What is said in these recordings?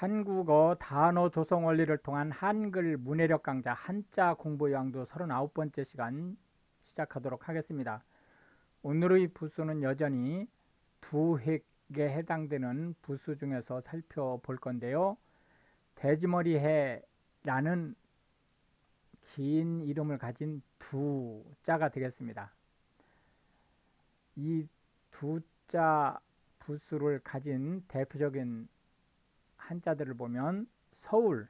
한국어 단어 조성 원리를 통한 한글 문해력 강좌 한자 공부 요양도 39번째 시간 시작하도록 하겠습니다. 오늘의 부수는 여전히 두 획에 해당되는 부수 중에서 살펴볼 건데요. 돼지머리 해라는 긴 이름을 가진 두 자가 되겠습니다. 이 두 자 부수를 가진 대표적인 한자들을 보면 서울을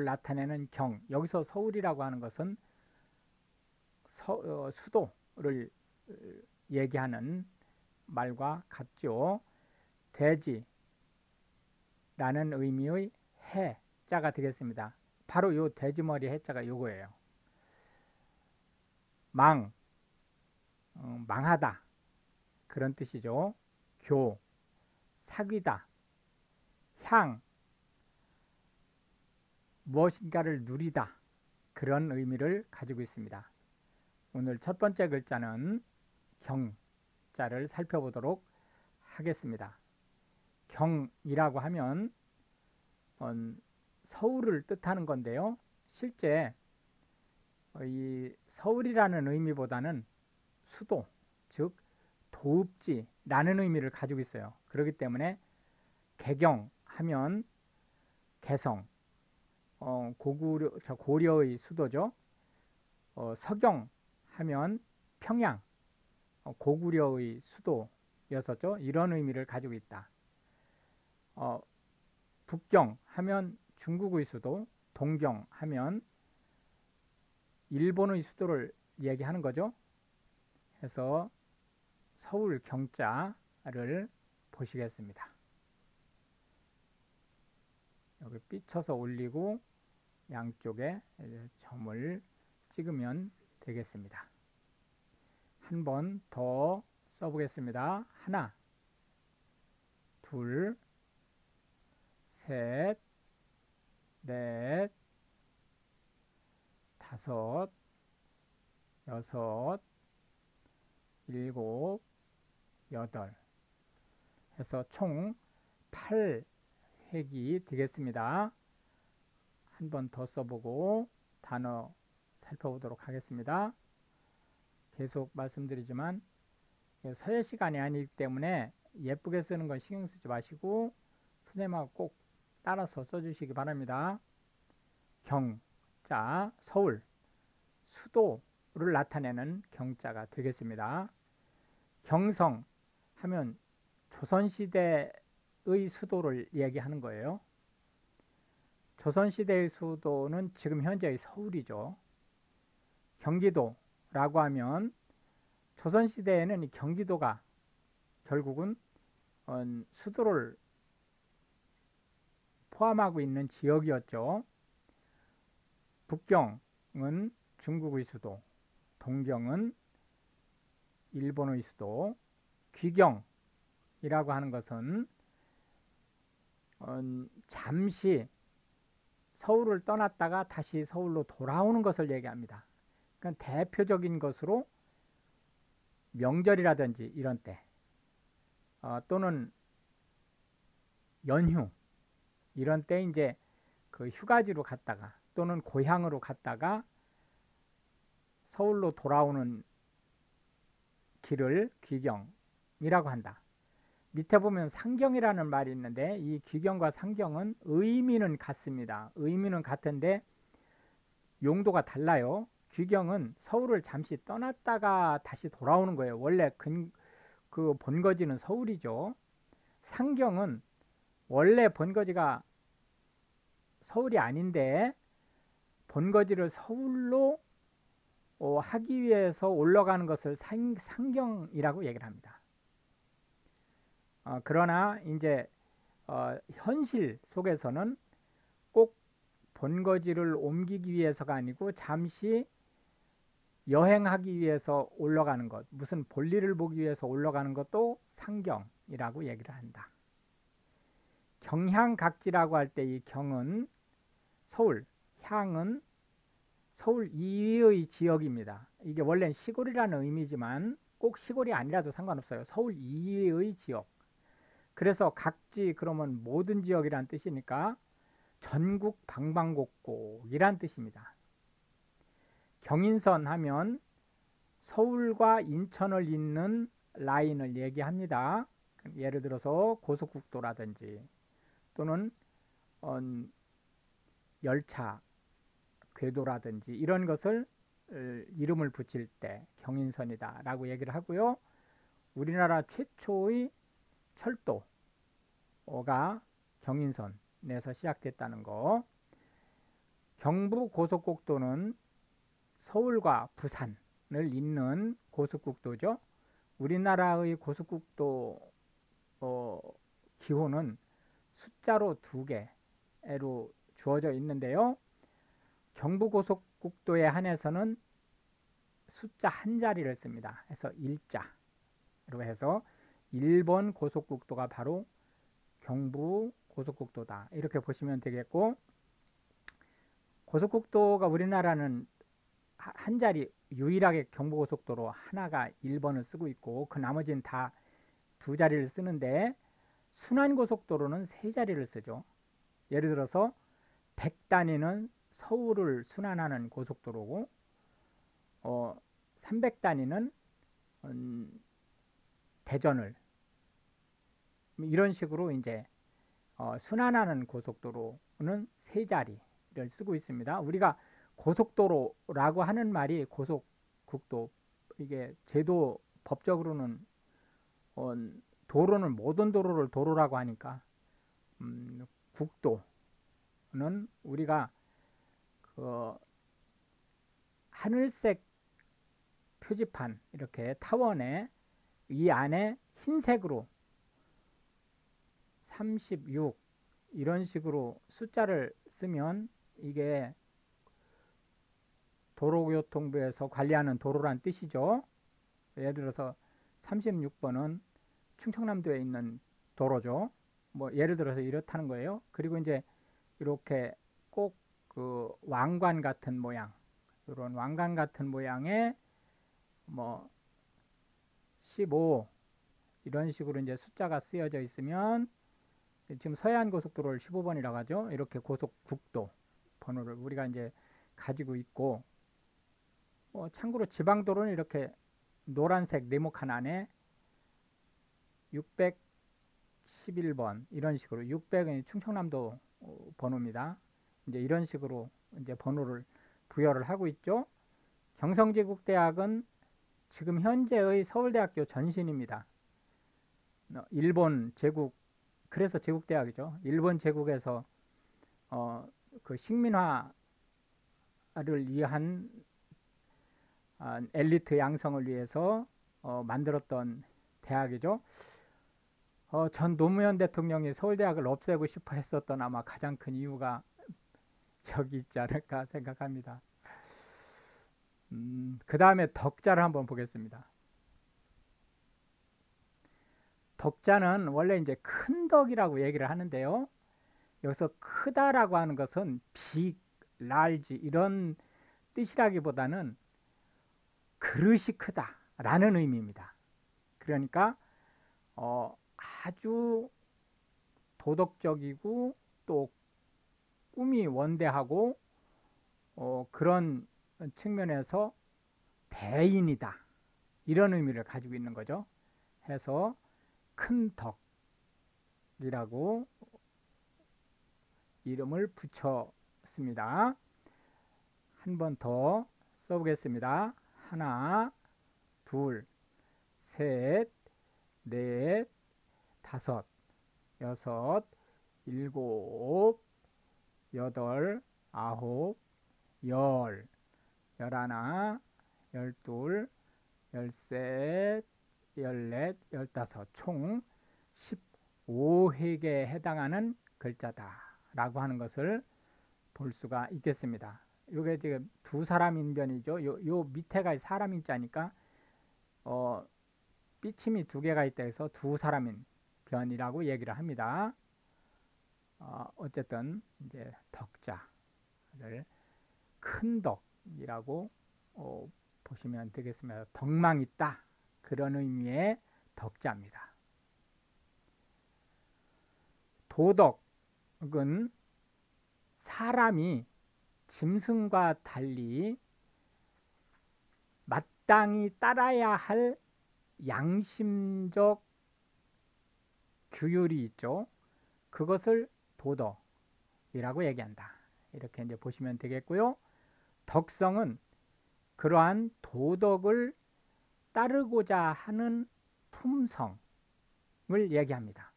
나타내는 경, 여기서 서울이라고 하는 것은 수도를 얘기하는 말과 같죠. 돼지라는 의미의 해자가 되겠습니다. 바로 요 돼지머리 해자가 요거예요. 망하다 그런 뜻이죠. 교, 사귀다, 향, 무엇인가를 누리다 그런 의미를 가지고 있습니다. 오늘 첫 번째 글자는 경자를 살펴보도록 하겠습니다. 경이라고 하면 서울을 뜻하는 건데요. 실제 이 서울이라는 의미보다는 수도, 즉 도읍지라는 의미를 가지고 있어요. 그렇기 때문에 개경하면 개성, 고려의 수도죠. 서경하면 평양, 고구려의 수도였었죠. 이런 의미를 가지고 있다. 북경하면 중국의 수도, 동경하면 일본의 수도를 얘기하는 거죠. 해서 서울 경자를 보시겠습니다. 여기 삐쳐서 올리고 양쪽에 점을 찍으면 되겠습니다. 한 번 더 써보겠습니다. 하나, 둘, 셋, 넷, 다섯, 여섯, 일곱, 여덟 해서 총 8획이 되겠습니다. 한 번 더 써보고 단어 살펴보도록 하겠습니다. 계속 말씀드리지만 서예 시간이 아니기 때문에 예쁘게 쓰는 건 신경 쓰지 마시고 선생님하고 꼭 따라서 써주시기 바랍니다. 경자, 서울, 수도를 나타내는 경자가 되겠습니다. 경성 하면 조선시대의 수도를 얘기하는 거예요. 조선시대의 수도는 지금 현재의 서울이죠. 경기도라고 하면 조선시대에는 이 경기도가 결국은 수도를 포함하고 있는 지역이었죠. 북경은 중국의 수도, 동경은 일본의 수도, 귀경이라고 하는 것은 잠시 서울을 떠났다가 다시 서울로 돌아오는 것을 얘기합니다. 그러니까 대표적인 것으로 명절이라든지 이런 때 또는 연휴 이런 때 이제 그 휴가지로 갔다가 또는 고향으로 갔다가 서울로 돌아오는 길을 귀경이라고 한다. 밑에 보면 상경이라는 말이 있는데 이 귀경과 상경은 의미는 같습니다. 의미는 같은데 용도가 달라요. 귀경은 서울을 잠시 떠났다가 다시 돌아오는 거예요. 원래 그 본거지는 서울이죠. 상경은 원래 본거지가 서울이 아닌데 본거지를 서울로 하기 위해서 올라가는 것을 상경이라고 얘기를 합니다. 그러나 이제 현실 속에서는 꼭 본거지를 옮기기 위해서가 아니고 잠시 여행하기 위해서 올라가는 것, 무슨 볼일을 보기 위해서 올라가는 것도 상경이라고 얘기를 한다. 경향각지라고 할 때 이 경은 서울, 향은 서울 이외의 지역입니다. 이게 원래는 시골이라는 의미지만 꼭 시골이 아니라도 상관없어요. 서울 이외의 지역. 그래서 각지 그러면 모든 지역이란 뜻이니까 전국 방방곡곡이란 뜻입니다. 경인선 하면 서울과 인천을 잇는 라인을 얘기합니다. 예를 들어서 고속국도라든지 또는 열차, 궤도라든지 이런 것을 이름을 붙일 때 경인선이다 라고 얘기를 하고요. 우리나라 최초의 철도가 경인선에서 시작됐다는 거. 경부고속국도는 서울과 부산을 잇는 고속국도죠. 우리나라의 고속국도 기호는 숫자로 2개로 주어져 있는데요. 경부고속국도에 한해서는 숫자 한 자리를 씁니다. 그래서 1자로 해서 1번 고속국도가 바로 경부고속국도다. 이렇게 보시면 되겠고, 고속국도가 우리나라는 한 자리 유일하게 경부고속도로 하나가 1번을 쓰고 있고 그 나머지는 다 2자리를 쓰는데 순환고속도로는 3자리를 쓰죠. 예를 들어서 100단위는 서울을 순환하는 고속도로고 300단위는 대전을 이런 식으로 이제 순환하는 고속도로는 3자리를 쓰고 있습니다. 우리가 고속도로라고 하는 말이 고속국도, 이게 제도 법적으로는 도로는 모든 도로를 도로라고 하니까 국도는 우리가 그 하늘색 표지판 이렇게 타원에 이 안에 흰색으로 36 이런 식으로 숫자를 쓰면 이게 도로교통부에서 관리하는 도로란 뜻이죠. 예를 들어서 36번은 충청남도에 있는 도로죠. 뭐 예를 들어서 이렇다는 거예요. 그리고 이제 이렇게 꼭 그 왕관 같은 모양, 이런 왕관 같은 모양의 뭐 15 이런 식으로 이제 숫자가 쓰여져 있으면 지금 서해안고속도로를 15번이라고 하죠. 이렇게 고속국도 번호를 우리가 이제 가지고 있고, 참고로 지방도로는 이렇게 노란색 네모칸 안에 611번 이런 식으로 600은 충청남도 번호입니다. 이제 이런 식으로 이제 번호를 부여를 하고 있죠. 경성제국대학은 지금 현재의 서울대학교 전신입니다. 일본 제국, 그래서 제국대학이죠. 일본 제국에서 그 식민화를 위한 엘리트 양성을 위해서 만들었던 대학이죠. 전 노무현 대통령이 서울대학을 없애고 싶어 했었던 아마 가장 큰 이유가 여기 있지 않을까 생각합니다. 그 다음에 덕자를 한번 보겠습니다. 덕자는 원래 이제 큰 덕이라고 얘기를 하는데요. 여기서 크다라고 하는 것은 big, large 이런 뜻이라기보다는 그릇이 크다라는 의미입니다. 그러니까 아주 도덕적이고 또 꿈이 원대하고 그런 측면에서 대인이다 이런 의미를 가지고 있는 거죠. 해서 큰 덕이라고 이름을 붙였습니다. 한 번 더 써보겠습니다. 하나, 둘, 셋, 넷, 다섯, 여섯, 일곱, 여덟, 아홉, 열, 열하나, 열둘, 열셋, 열넷, 열다섯, 총 15획에 해당하는 글자다라고 하는 것을 볼 수가 있겠습니다. 이게 지금 두 사람 인변이죠. 요 밑에가 사람 인자니까 삐침이 2개가 있다 해서 두 사람 인변이라고 얘기를 합니다. 어쨌든 이제 덕자를 큰 덕이라고 보시면 되겠습니다. 덕망 있다 그런 의미의 덕자입니다. 도덕은 사람이 짐승과 달리 마땅히 따라야 할 양심적 규율이 있죠. 그것을 도덕이라고 얘기한다. 이렇게 이제 보시면 되겠고요. 덕성은 그러한 도덕을 따르고자 하는 품성을 얘기합니다.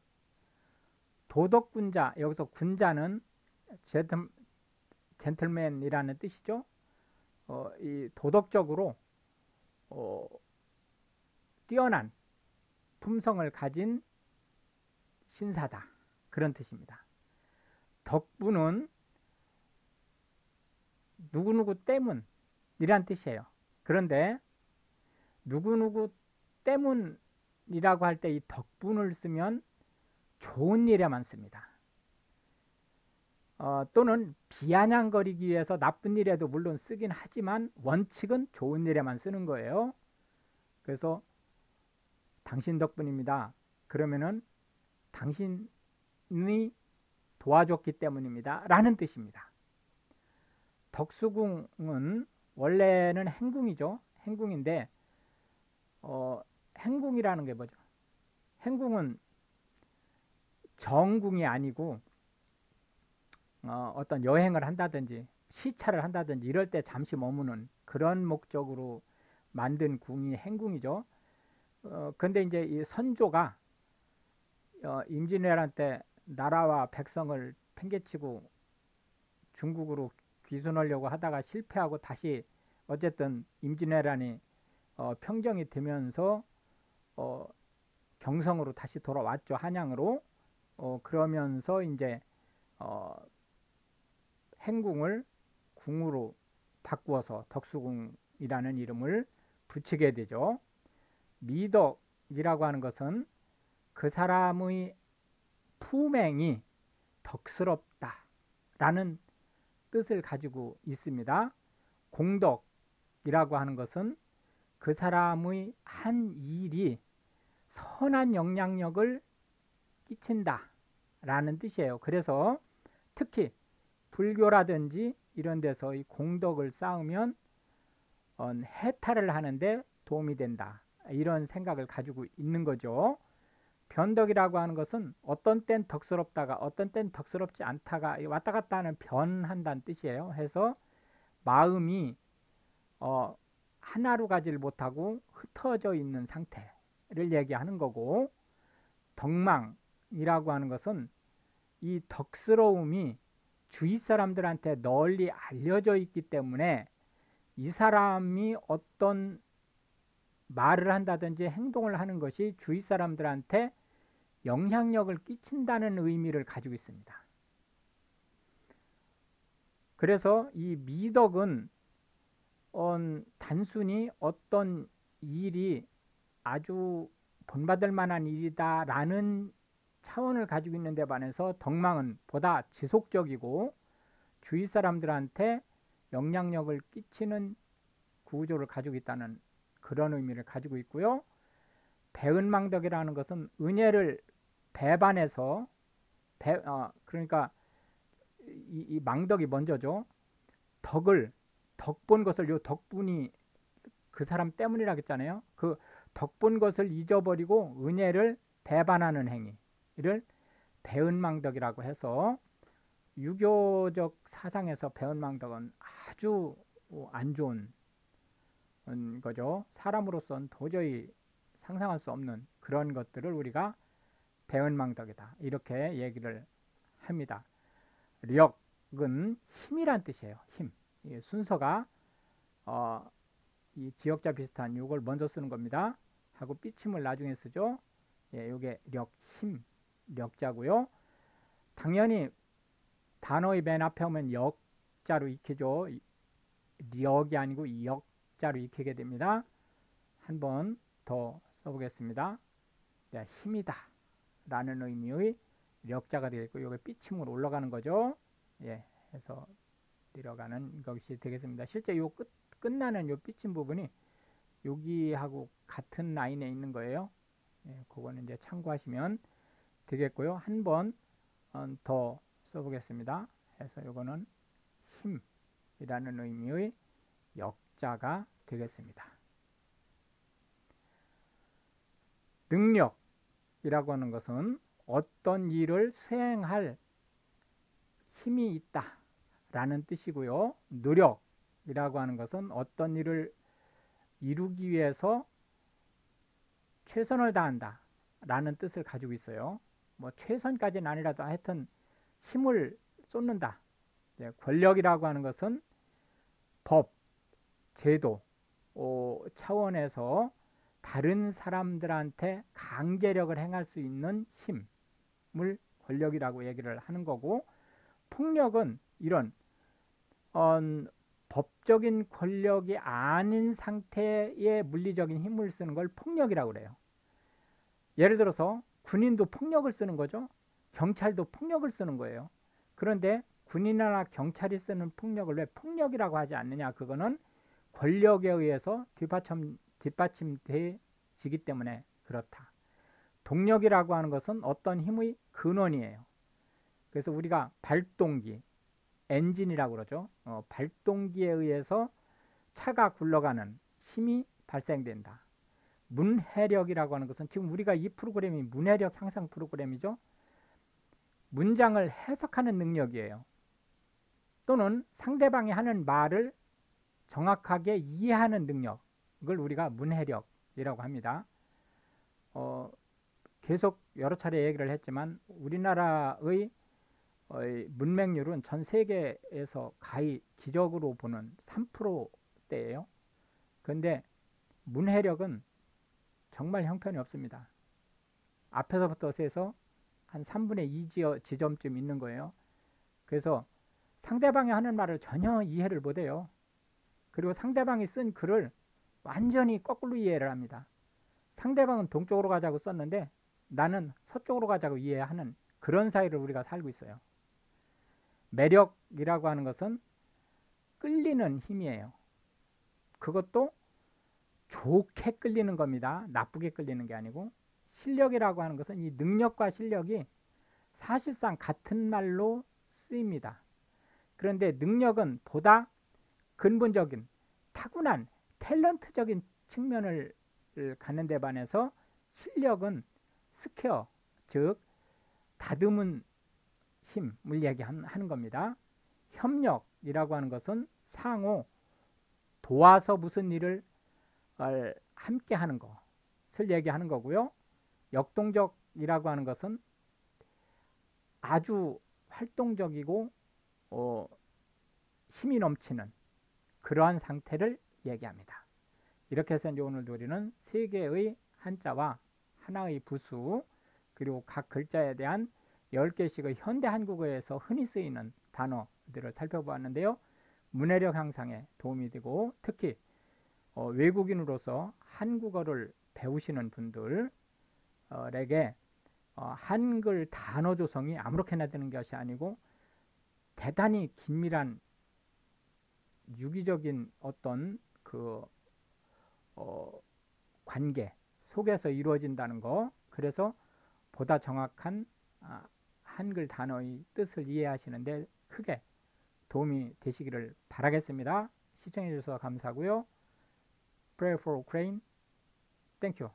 도덕군자, 여기서 군자는 젠틀맨이라는 뜻이죠. 이 도덕적으로 뛰어난 품성을 가진 신사다, 그런 뜻입니다. 덕분은 누구누구 때문이란 뜻이에요. 그런데 누구누구 때문이라고 할 때 이 덕분을 쓰면 좋은 일에만 씁니다. 또는 비아냥거리기 위해서 나쁜 일에도 물론 쓰긴 하지만 원칙은 좋은 일에만 쓰는 거예요. 그래서 당신 덕분입니다. 그러면은 당신이 도와줬기 때문입니다 라는 뜻입니다. 덕수궁은 원래는 행궁이죠. 행궁인데 행궁이라는 게 뭐죠? 행궁은 정궁이 아니고 어떤 여행을 한다든지 시차를 한다든지 이럴 때 잠시 머무는 그런 목적으로 만든 궁이 행궁이죠. 근데 이제 이 선조가 임진왜란 때 나라와 백성을 팽개치고 중국으로 귀순하려고 하다가 실패하고 다시 어쨌든 임진왜란이 평정이 되면서 경성으로 다시 돌아왔죠. 한양으로. 그러면서 이제 행궁을 궁으로 바꾸어서 덕수궁이라는 이름을 붙이게 되죠. 미덕이라고 하는 것은 그 사람의 품행이 덕스럽다라는 뜻을 가지고 있습니다. 공덕이라고 하는 것은 그 사람의 한 일이 선한 영향력을 끼친다라는 뜻이에요. 그래서 특히 불교라든지 이런 데서 이 공덕을 쌓으면 해탈을 하는데 도움이 된다. 이런 생각을 가지고 있는 거죠. 변덕이라고 하는 것은 어떤 땐 덕스럽다가 어떤 땐 덕스럽지 않다가 왔다 갔다 하는 변한다는 뜻이에요. 해서 마음이 하나로 가지를 못하고 흩어져 있는 상태를 얘기하는 거고, 덕망이라고 하는 것은 이 덕스러움이 주위 사람들한테 널리 알려져 있기 때문에 이 사람이 어떤 말을 한다든지 행동을 하는 것이 주위 사람들한테 영향력을 끼친다는 의미를 가지고 있습니다. 그래서 이 미덕은 단순히 어떤 일이 아주 본받을 만한 일이다 라는 차원을 가지고 있는 데 반해서 덕망은 보다 지속적이고 주위 사람들한테 영향력을 끼치는 구조를 가지고 있다는 그런 의미를 가지고 있고요. 배은망덕이라는 것은 은혜를 배반해서 그러니까 이 망덕이 먼저죠. 덕본 것을, 요 덕분이 그 사람 때문이라고 했잖아요. 그 덕본 것을 잊어버리고 은혜를 배반하는 행위를 배은망덕이라고 해서 유교적 사상에서 배은망덕은 아주 안 좋은 거죠. 사람으로서는 도저히 상상할 수 없는 그런 것들을 우리가 배은망덕이다 이렇게 얘기를 합니다. 력은 힘이란 뜻이에요. 힘. 이 순서가 이 기역자 비슷한 요걸 먼저 쓰는 겁니다. 하고 삐침을 나중에 쓰죠. 예, 요게 력, 힘, 력자고요. 당연히 단어의 맨 앞에 오면 역자로 익히죠. 력이 아니고 역자로 익히게 됩니다. 한 번 더 써보겠습니다. 네, 힘이다 라는 의미의 력자가 되겠고, 요게 삐침으로 올라가는 거죠. 예, 해서 내려가는 것이 되겠습니다. 실제 요 끝나는 요 삐침 부분이 여기하고 같은 라인에 있는 거예요. 예, 그거는 이제 참고하시면 되겠고요. 한번 더 써보겠습니다. 그래서 이거는 힘이라는 의미의 역자가 되겠습니다. 능력이라고 하는 것은 어떤 일을 수행할 힘이 있다 라는 뜻이고요. 노력이라고 하는 것은 어떤 일을 이루기 위해서 최선을 다한다 라는 뜻을 가지고 있어요. 뭐 최선까지는 아니라도 하여튼 힘을 쏟는다. 권력이라고 하는 것은 법, 제도 차원에서 다른 사람들한테 강제력을 행할 수 있는 힘을 권력이라고 얘기를 하는 거고, 폭력은 이런 법적인 권력이 아닌 상태의 물리적인 힘을 쓰는 걸 폭력이라고 그래요. 예를 들어서 군인도 폭력을 쓰는 거죠. 경찰도 폭력을 쓰는 거예요. 그런데 군인이나 경찰이 쓰는 폭력을 왜 폭력이라고 하지 않느냐? 그거는 권력에 의해서 뒷받침되지기 때문에 그렇다. 동력이라고 하는 것은 어떤 힘의 근원이에요. 그래서 우리가 발동기, 엔진이라고 그러죠. 발동기에 의해서 차가 굴러가는 힘이 발생된다. 문해력이라고 하는 것은 지금 우리가 이 프로그램이 문해력 향상 프로그램이죠. 문장을 해석하는 능력이에요. 또는 상대방이 하는 말을 정확하게 이해하는 능력을 우리가 문해력이라고 합니다. 계속 여러 차례 얘기를 했지만 우리나라의 문맹률은 전 세계에서 가히 기적으로 보는 3%대예요. 그런데 문해력은 정말 형편이 없습니다. 앞에서부터 세서 한 3분의 2 지점쯤 있는 거예요. 그래서 상대방이 하는 말을 전혀 이해를 못해요. 그리고 상대방이 쓴 글을 완전히 거꾸로 이해를 합니다. 상대방은 동쪽으로 가자고 썼는데 나는 서쪽으로 가자고 이해하는 그런 사이를 우리가 살고 있어요. 매력이라고 하는 것은 끌리는 힘이에요. 그것도 좋게 끌리는 겁니다. 나쁘게 끌리는 게 아니고. 실력이라고 하는 것은 이 능력과 실력이 사실상 같은 말로 쓰입니다. 그런데 능력은 보다 근본적인 타고난 탤런트적인 측면을 갖는 데 반해서 실력은 스퀘어, 즉 다듬은 힘을 얘기하는 겁니다. 협력이라고 하는 것은 상호 도와서 무슨 일을 함께 하는 것을 얘기하는 거고요. 역동적이라고 하는 것은 아주 활동적이고 힘이 넘치는 그러한 상태를 얘기합니다. 이렇게 해서 이제 오늘도 우리는 세 개의 한자와 하나의 부수 그리고 각 글자에 대한 10개씩의 현대 한국어에서 흔히 쓰이는 단어들을 살펴보았는데요. 문해력 향상에 도움이 되고 특히 외국인으로서 한국어를 배우시는 분들에게 한글 단어 조성이 아무렇게나 되는 것이 아니고 대단히 긴밀한 유기적인 어떤 그 관계 속에서 이루어진다는 거. 그래서 보다 정확한 한글 단어의 뜻을 이해하시는데 크게 도움이 되시기를 바라겠습니다. 시청해 주셔서 감사하고요. Pray for Ukraine. Thank you.